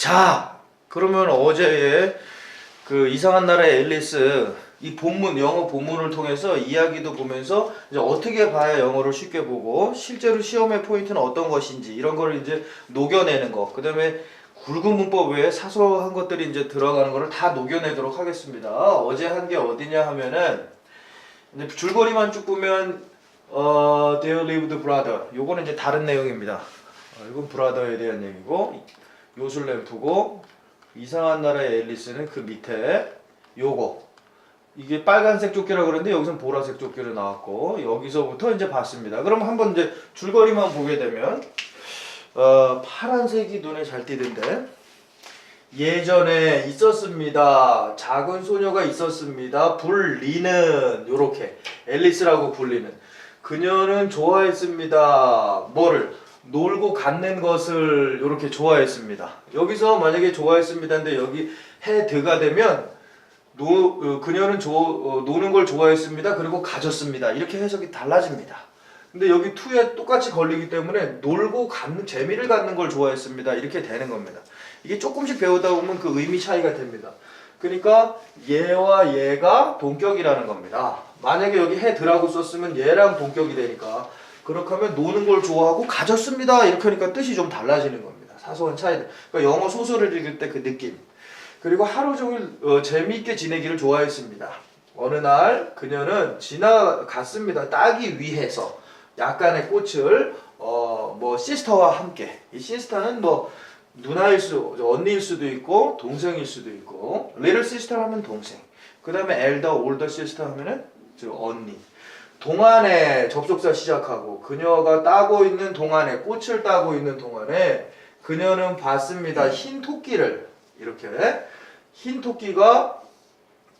자, 그러면 어제의 그 이상한 나라의 앨리스 이 본문, 영어 본문을 통해서 이야기도 보면서 이제 어떻게 봐야 영어를 쉽게 보고 실제로 시험의 포인트는 어떤 것인지 이런 거를 이제 녹여내는 거. 그다음에 굵은 문법 외에 사소한 것들이 이제 들어가는 거를 다 녹여내도록 하겠습니다. 어제 한 게 어디냐 하면은 이제 줄거리만 쭉 보면 There lived brother. 요거는 이제 다른 내용입니다. 이건 브라더에 대한 얘기고 요술램프고 이상한 나라의 앨리스는 그 밑에 요거 이게 빨간색 조끼라 그러는데 여기서는 보라색 조끼로 나왔고 여기서부터 이제 봤습니다. 그럼 한번 이제 줄거리만 보게 되면 파란색이 눈에 잘 띄던데 예전에 있었습니다. 작은 소녀가 있었습니다. 불리는 요렇게 앨리스라고 불리는 그녀는 좋아했습니다. 뭐를? 놀고 갖는 것을 이렇게 좋아했습니다. 여기서 만약에 좋아했습니다인데 여기 헤드가 되면 그녀는 노는 걸 좋아했습니다. 그리고 가졌습니다. 이렇게 해석이 달라집니다. 근데 여기 to에 똑같이 걸리기 때문에 놀고 갖는 재미를 갖는 걸 좋아했습니다. 이렇게 되는 겁니다. 이게 조금씩 배우다 보면 그 의미 차이가 됩니다. 그러니까 얘와 얘가 동격이라는 겁니다. 만약에 여기 헤드라고 썼으면 얘랑 동격이 되니까 그렇게 하면 노는 걸 좋아하고 가졌습니다. 이렇게 하니까 뜻이 좀 달라지는 겁니다. 사소한 차이들. 그러니까 영어 소설을 읽을 때 그 느낌. 그리고 하루 종일 재미있게 지내기를 좋아했습니다. 어느 날 그녀는 지나갔습니다. 따기 위해서 약간의 꽃을 뭐 시스터와 함께. 이 시스터는 뭐 언니일 수도 있고 동생일 수도 있고 little sister 하면 동생. 그 다음에 elder, older sister 하면은 언니. 동안에 접속사 시작하고 그녀가 따고 있는 동안에 꽃을 따고 있는 동안에 그녀는 봤습니다. 흰 토끼를 이렇게 흰 토끼가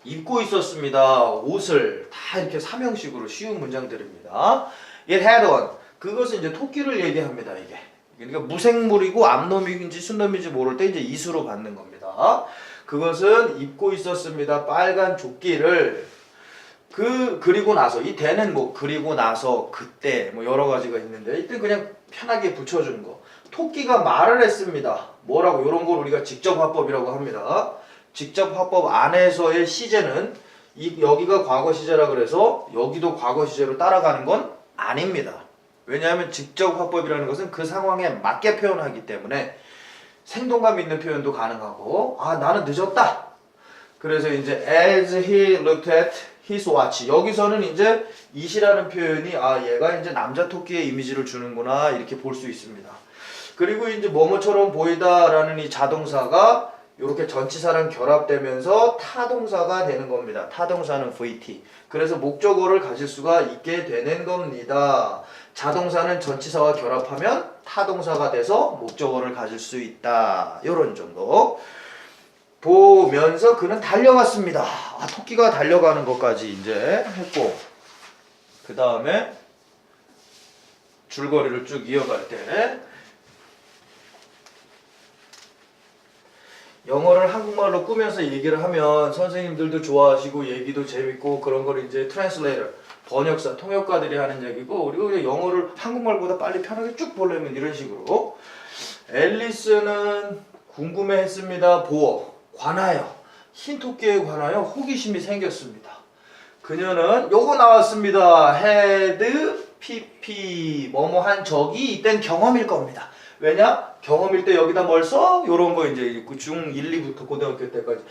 입고 있었습니다. 옷을 다 이렇게 삼형식으로 쉬운 문장들입니다. It had on. 그것은 이제 토끼를 얘기합니다. 이게 그러니까 무생물이고 암놈인지 순놈인지 모를 때 이제 이수로 받는 겁니다. 그것은 입고 있었습니다. 빨간 조끼를 그리고 나서 이 대는 뭐 그리고 나서 그때 뭐 여러 가지가 있는데 이때 그냥 편하게 붙여주는 거. 토끼가 말을 했습니다. 뭐라고 이런 걸 우리가 직접화법이라고 합니다. 직접화법 안에서의 시제는 여기가 과거 시제라 그래서 여기도 과거 시제로 따라가는 건 아닙니다. 왜냐하면 직접화법이라는 것은 그 상황에 맞게 표현하기 때문에 생동감 있는 표현도 가능하고 나는 늦었다. 그래서 이제 as he looked at his watch 여기서는 이제 it이라는 표현이 얘가 이제 남자 토끼의 이미지를 주는구나 이렇게 볼 수 있습니다. 그리고 이제 뭐뭐처럼 보이다라는 이 자동사가 이렇게 전치사랑 결합되면서 타동사가 되는 겁니다. 타동사는 VT. 그래서 목적어를 가질 수가 있게 되는 겁니다. 자동사는 전치사와 결합하면 타동사가 돼서 목적어를 가질 수 있다. 이런 정도. 보면서 그는 달려갔습니다. 토끼가 달려가는 것까지 이제 했고 그 다음에 줄거리를 쭉 이어갈 때 영어를 한국말로 꾸며서 얘기를 하면 선생님들도 좋아하시고 얘기도 재밌고 그런 걸 이제 트랜슬레이터 번역사, 통역가들이 하는 얘기고 그리고 영어를 한국말보다 빨리 편하게 쭉 보려면 이런 식으로 앨리스는 궁금해했습니다. 관하여 흰 토끼에 관하여 호기심이 생겼습니다. 그녀는 요거 나왔습니다. had pp 뭐뭐 한 적이 이땐 경험일 겁니다. 왜냐? 경험일 때 여기다 뭘 써? 요런 거 이제 중 1, 2부터 고등학교 때까지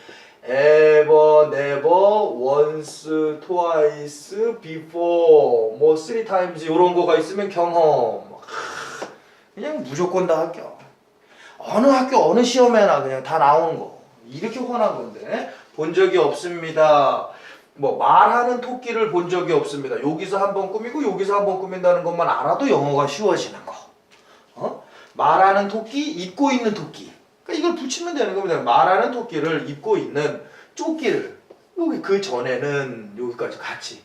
ever, never, once, twice, before 뭐 three times 요런 거가 있으면 경험. 그냥 무조건 다 합격. 어느 학교 어느 시험에나 그냥 다 나오는 거. 이렇게 화난 건데 본 적이 없습니다. 뭐 말하는 토끼를 본 적이 없습니다. 여기서 한번 꾸미고 여기서 한번 꾸민다는 것만 알아도 영어가 쉬워지는 거. 말하는 토끼, 입고 있는 토끼. 그러니까 이걸 붙이면 되는 겁니다. 말하는 토끼를 입고 있는 조끼를 여기 그 전에는 여기까지 같이.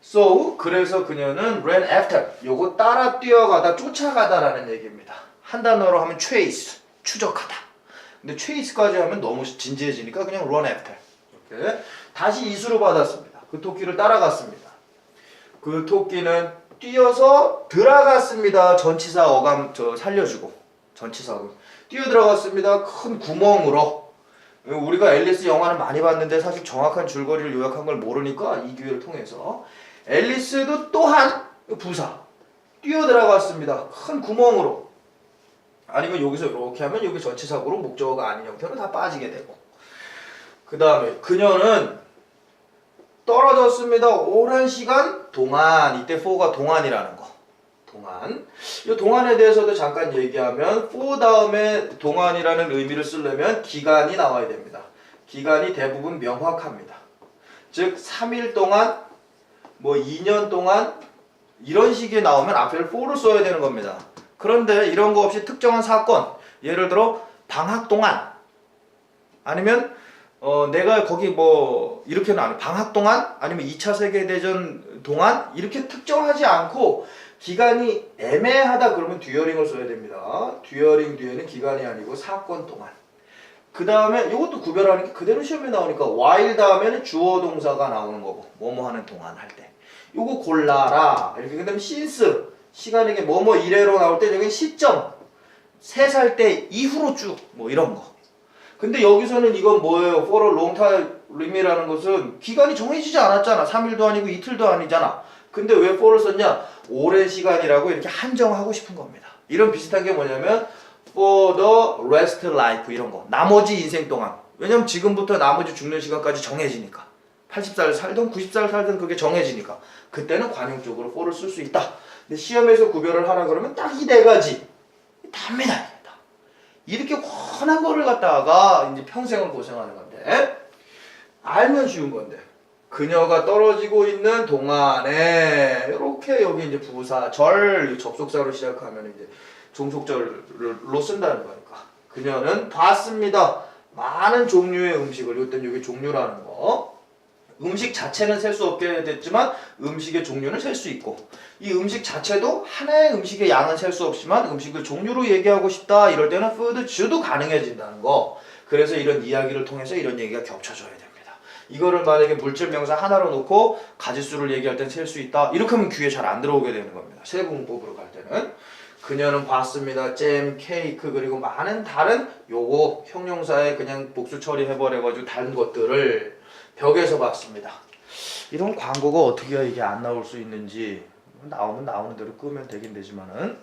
So 그래서 그녀는 ran after. 요거 따라 뛰어가다 쫓아가다라는 얘기입니다. 한 단어로 하면 chase, 추적하다. 근데 chase까지 하면 너무 진지해지니까 그냥 run after. 이렇게 다시 이수로 받았습니다. 그 토끼를 따라갔습니다. 그 토끼는 뛰어서 들어갔습니다. 전치사 어감 살려주고 전치사 뛰어 들어갔습니다. 큰 구멍으로. 우리가 앨리스 영화는 많이 봤는데 사실 정확한 줄거리를 요약한 걸 모르니까 이 기회를 통해서 앨리스도 또한 부사 뛰어 들어갔습니다. 큰 구멍으로. 아니면 여기서 이렇게 하면 여기 전치사고로 목적어가 아닌 형태로 다 빠지게 되고. 그 다음에 그녀는 떨어졌습니다. 오랜 시간 동안. 이때 for가 동안이라는 거. 동안. 이 동안에 대해서도 잠깐 얘기하면 for 다음에 동안이라는 의미를 쓰려면 기간이 나와야 됩니다. 기간이 대부분 명확합니다. 즉 3일 동안 뭐 2년 동안 이런 식이 나오면 앞에 for를 써야 되는 겁니다. 그런데 이런 거 없이 특정한 사건, 예를 들어 방학 동안 아니면 내가 거기 뭐 이렇게는 안 해. 방학 동안 아니면 2차 세계대전 동안 이렇게 특정하지 않고 기간이 애매하다 그러면 듀어링을 써야 됩니다. 듀어링 뒤에는 기간이 아니고 사건 동안. 그 다음에 이것도 구별하는 게 그대로 시험에 나오니까 while 다음에는 주어 동사가 나오는 거고 뭐뭐 하는 동안 할 때. 요거 골라라. 이렇게 그 다음에 since 시간이 뭐뭐 이래로 나올 때 여기는 시점 3살 때 이후로 쭉 뭐 이런 거. 근데 여기서는 이건 뭐예요? for a long time이라는 것은 기간이 정해지지 않았잖아. 3일도 아니고 이틀도 아니잖아. 근데 왜 for를 썼냐? 오랜 시간이라고 이렇게 한정하고 싶은 겁니다. 이런 비슷한 게 뭐냐면 for the rest life 이런 거. 나머지 인생 동안. 왜냐면 지금부터 나머지 죽는 시간까지 정해지니까. 80살 살든 90살 살든 그게 정해지니까. 그때는 관용적으로 for를 쓸 수 있다. 근데 시험에서 구별을 하라 그러면 딱 이 4가지. 답니다. 이렇게 훤한 거를 갖다가 이제 평생을 고생하는 건데 알면 쉬운 건데 그녀가 떨어지고 있는 동안에 이렇게 여기 이제 부사 절 접속사로 시작하면 이제 종속절로 쓴다는 거니까 그녀는 봤습니다. 많은 종류의 음식을 이때는 여기 종류라는 거 음식 자체는 셀 수 없게 됐지만 음식의 종류는 셀 수 있고 이 음식 자체도 하나의 음식의 양은 셀 수 없지만 음식을 종류로 얘기하고 싶다 이럴 때는 food 주도 가능해진다는 거. 그래서 이런 이야기를 통해서 이런 얘기가 겹쳐져야 됩니다. 이거를 만약에 물질명사 하나로 놓고 가지수를 얘기할 땐 셀 수 있다 이렇게 하면 귀에 잘 안 들어오게 되는 겁니다. 세부문법으로 갈 때는 그녀는 봤습니다. 잼, 케이크 그리고 많은 다른 요거 형용사에 그냥 복수 처리해버려가지고 다른 것들을 벽에서 봤습니다. 이런 광고가 어떻게 해야 이게 안 나올 수 있는지 나오면 나오는 대로 끄면 되긴 되지만은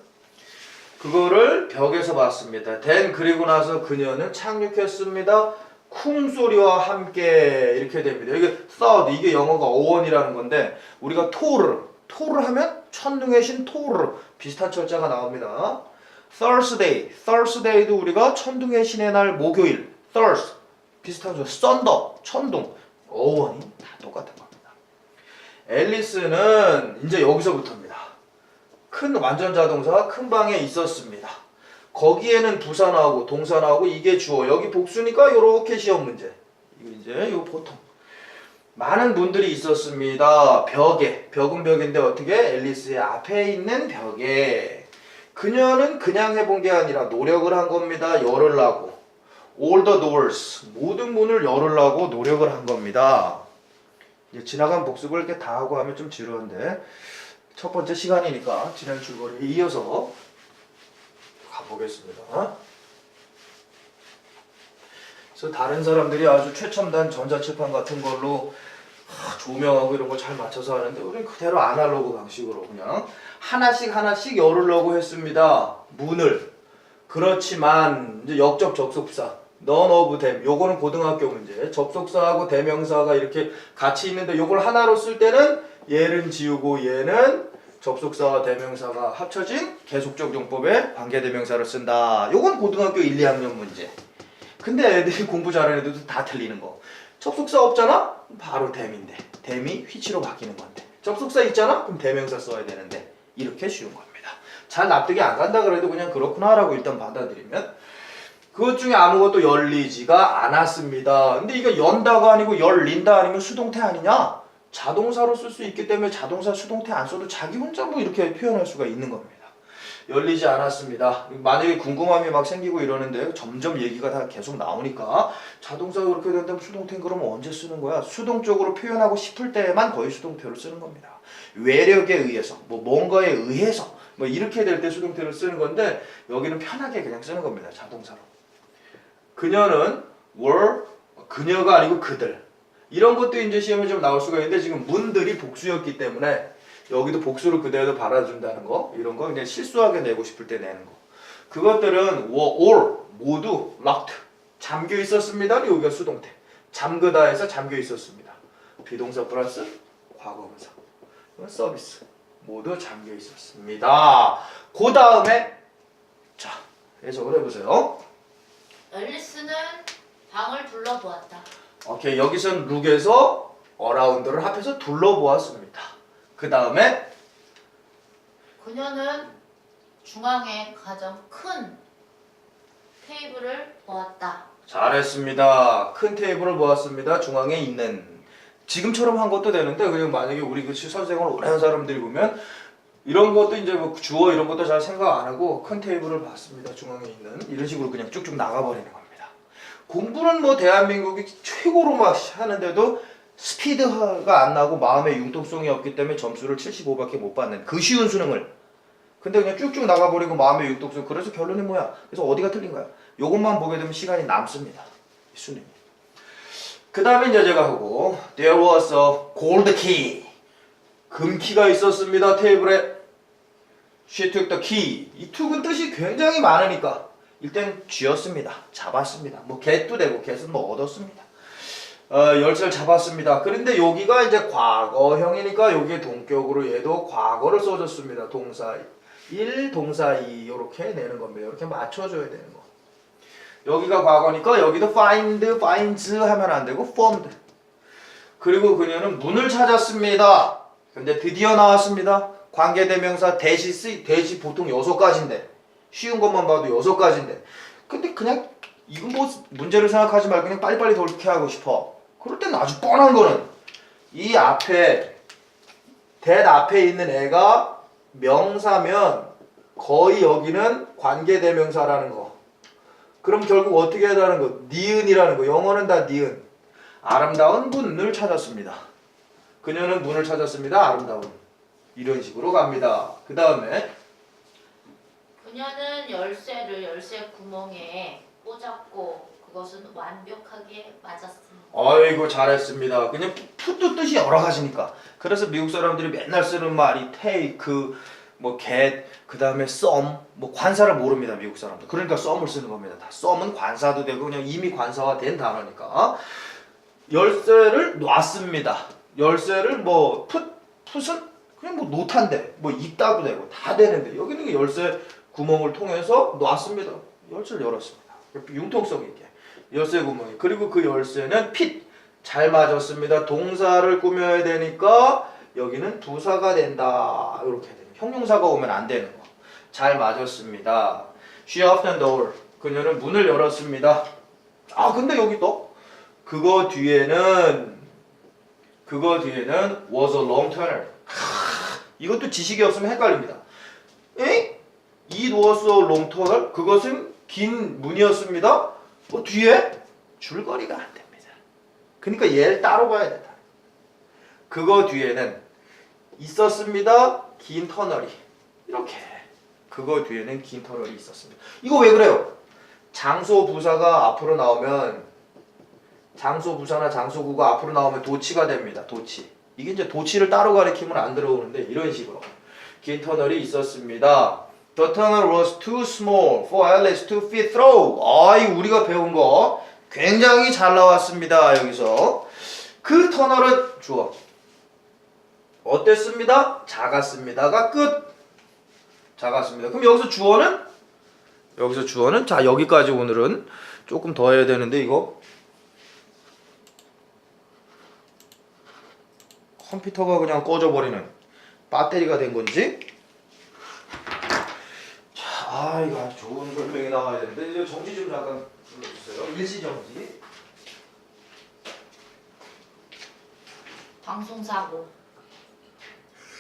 그거를 벽에서 봤습니다. 그리고 나서 그녀는 착륙했습니다. 쿵 소리와 함께 이렇게 됩니다. 이게 thud 이게 영어가 어원이라는 건데 우리가 토르 하면 천둥의 신 토르 비슷한 철자가 나옵니다. Thursday도 우리가 천둥의 신의 날 목요일 Thurs 비슷하죠. Thunder 천둥 어원이 다 똑같은 겁니다. 앨리스는 이제 여기서부터입니다. 큰 완전 자동사가 큰 방에 있었습니다. 거기에는 부사 나오고 동사 나오고 이게 주어 여기 복수니까 요렇게 시험 문제. 이거 이제 요 보통 많은 분들이 있었습니다. 벽은 벽인데 어떻게 앨리스의 앞에 있는 벽에 그녀는 그냥 해본 게 아니라 노력을 한 겁니다. 열으려고. All the doors 모든 문을 열으려고 노력을 한 겁니다. 이제 지나간 복습을 이렇게 다 하고 하면 좀 지루한데 첫 번째 시간이니까 지난 줄거리에 이어서 가보겠습니다. 그래서 다른 사람들이 아주 최첨단 전자칠판 같은 걸로 조명하고 이런 거 잘 맞춰서 하는데 우리는 그대로 아날로그 방식으로 그냥 하나씩 열으려고 했습니다. 문을. 그렇지만 이제 역접 접속사 none of them 요거는 고등학교 문제. 접속사하고 대명사가 이렇게 같이 있는데 요걸 하나로 쓸 때는 얘는 지우고 얘는 접속사와 대명사가 합쳐진 계속적 용법에 관계대명사를 쓴다. 요건 고등학교 1, 2학년 문제. 근데 애들이 공부 잘하는 애들도 다 틀리는 거. 접속사 없잖아? 바로 them인데 them이 which로 바뀌는 건데 접속사 있잖아? 그럼 대명사 써야 되는데 이렇게 쉬운 겁니다. 잘 납득이 안 간다 그래도 그냥 그렇구나 라고 일단 받아들이면 그것 중에 아무것도 열리지가 않았습니다. 근데 이거 연다가 아니고 열린다 아니면 수동태 아니냐? 자동사로 쓸 수 있기 때문에 자동사 수동태 안 써도 자기 혼자 뭐 이렇게 표현할 수가 있는 겁니다. 열리지 않았습니다. 만약에 궁금함이 막 생기고 이러는데 점점 얘기가 다 계속 나오니까 자동사가 그렇게 된다면 수동태는 그러면 언제 쓰는 거야? 수동적으로 표현하고 싶을 때만 거의 수동태로 쓰는 겁니다. 외력에 의해서 뭔가에 의해서 뭐 이렇게 될 때 수동태를 쓰는 건데 여기는 편하게 그냥 쓰는 겁니다. 자동사로. 그녀는 were 그녀가 아니고 그들. 이런 것도 이제 시험에 좀 나올 수가 있는데 지금 문들이 복수였기 때문에 여기도 복수를 그대로 받아준다는 거 이런 거 그냥 실수하게 내고 싶을 때 내는 거. 그것들은 were all 모두 locked 잠겨 있었습니다. 여기가 수동태. 잠그다 해서 잠겨 있었습니다. 비동사 플러스 과거분사. 서비스. 모두 잠겨 있었습니다. 그 다음에 자 해석을 해보세요. 앨리스는 방을 둘러보았다. 오케이 여기선 룩에서 어라운드를 합해서 둘러보았습니다. 그 다음에 그녀는 중앙에 가장 큰 테이블을 보았다. 잘했습니다. 큰 테이블을 보았습니다. 중앙에 있는 지금처럼 한 것도 되는데 그냥 만약에 우리 그 선생을 오래 한 사람들이 보면 이런 것도 이제 뭐 주어 이런 것도 잘 생각 안 하고 큰 테이블을 봤습니다. 중앙에 있는 이런 식으로 그냥 쭉쭉 나가버리는 겁니다. 공부는 뭐 대한민국이 최고로 막 하는데도 스피드가 안 나고 마음의 융통성이 없기 때문에 점수를 75밖에 못 받는 그 쉬운 수능을 근데 그냥 쭉쭉 나가버리고 마음의 융통성 그래서 결론이 뭐야? 그래서 어디가 틀린 거야? 요것만 보게 되면 시간이 남습니다. 수능이. 그 다음에 이제 제가 하고 There was a gold key 금키가 있었습니다. 테이블에 She took the key 이 took은 뜻이 굉장히 많으니까 일단 쥐었습니다. 잡았습니다. 뭐 get도 되고 get은 뭐 얻었습니다. 열쇠를 잡았습니다. 그런데 여기가 이제 과거형이니까 여기에 동격으로 얘도 과거를 써줬습니다. 동사 1, 동사 2 이렇게 내는 겁니다. 이렇게 맞춰줘야 되는 거. 여기가 과거니까 여기도 find, finds 하면 안 되고 found. 그리고 그녀는 문을 찾았습니다. 근데 드디어 나왔습니다. 관계대명사 대시 보통 6가지인데 쉬운 것만 봐도 6가지인데 근데 그냥 이건 뭐 문제를 생각하지 말고 그냥 빨리빨리 돌게 하고 싶어. 그럴 땐 아주 뻔한 거는 이 앞에 that 앞에 있는 애가 명사면 거의 여기는 관계대명사라는 거. 그럼 결국 어떻게 해야 되는 거? 니은이라는 거. 영어는 다 니은. 아름다운 문을 찾았습니다. 그녀는 문을 찾았습니다. 아름다운. 이런 식으로 갑니다. 그 다음에 그녀는 열쇠를 열쇠 구멍에 꽂았고 그것은 완벽하게 맞았습니다. 아이고 잘했습니다. 그냥 풋도 뜻이 여러 가지니까. 그래서 미국 사람들이 맨날 쓰는 말이 take, 뭐 get, 그 다음에 썸, 뭐 관사를 모릅니다. 미국 사람들. 그러니까 썸을 쓰는 겁니다. 다 썸은 관사도 되고 그냥 이미 관사화된 단어니까. 열쇠를 놨습니다. 열쇠를 뭐 풋은 그냥 뭐 놓단데 뭐 있다도 되고 다 되는데 여기는 열쇠 구멍을 통해서 놨습니다. 열쇠를 열었습니다. 융통성 있게 열쇠 구멍이. 그리고 그 열쇠는 핏 잘 맞았습니다. 동사를 꾸며야 되니까 여기는 부사가 된다. 이렇게 됩니다. 형용사가 오면 안 되는 거. 잘 맞았습니다. She opened the door. 그녀는 문을 열었습니다. 아 근데 여기 또 그거 뒤에는 was a long tunnel. 이것도 지식이 없으면 헷갈립니다. 에? It was a long tunnel. 그것은 긴 문이었습니다. 뒤에 줄거리가 안 됩니다. 그러니까 얘를 따로 봐야 된다. 그거 뒤에는 있었습니다. 긴 터널이. 이렇게. 그거 뒤에는 긴 터널이 있었습니다. 이거 왜 그래요? 장소 부사가 앞으로 나오면 장소 부사나 장소구가 앞으로 나오면 도치가 됩니다. 도치. 이게 이제 도치를 따로 가리키면 안 들어오는데 이런 식으로 긴 터널이 있었습니다. The tunnel was too small for Alice to fit through. 우리가 배운 거 굉장히 잘 나왔습니다. 여기서 그 터널은 주어 어땠습니다? 작았습니다가 끝. 작았습니다. 그럼 여기서 주어는 자 여기까지 오늘은 조금 더 해야 되는데 이거 컴퓨터가 그냥 꺼져버리는 배터리가 된 건지. 자, 이거 아주 좋은 설명이 나와야 되는데 이제 정지 좀 잠깐 불러주세요. 일시정지. 방송사고.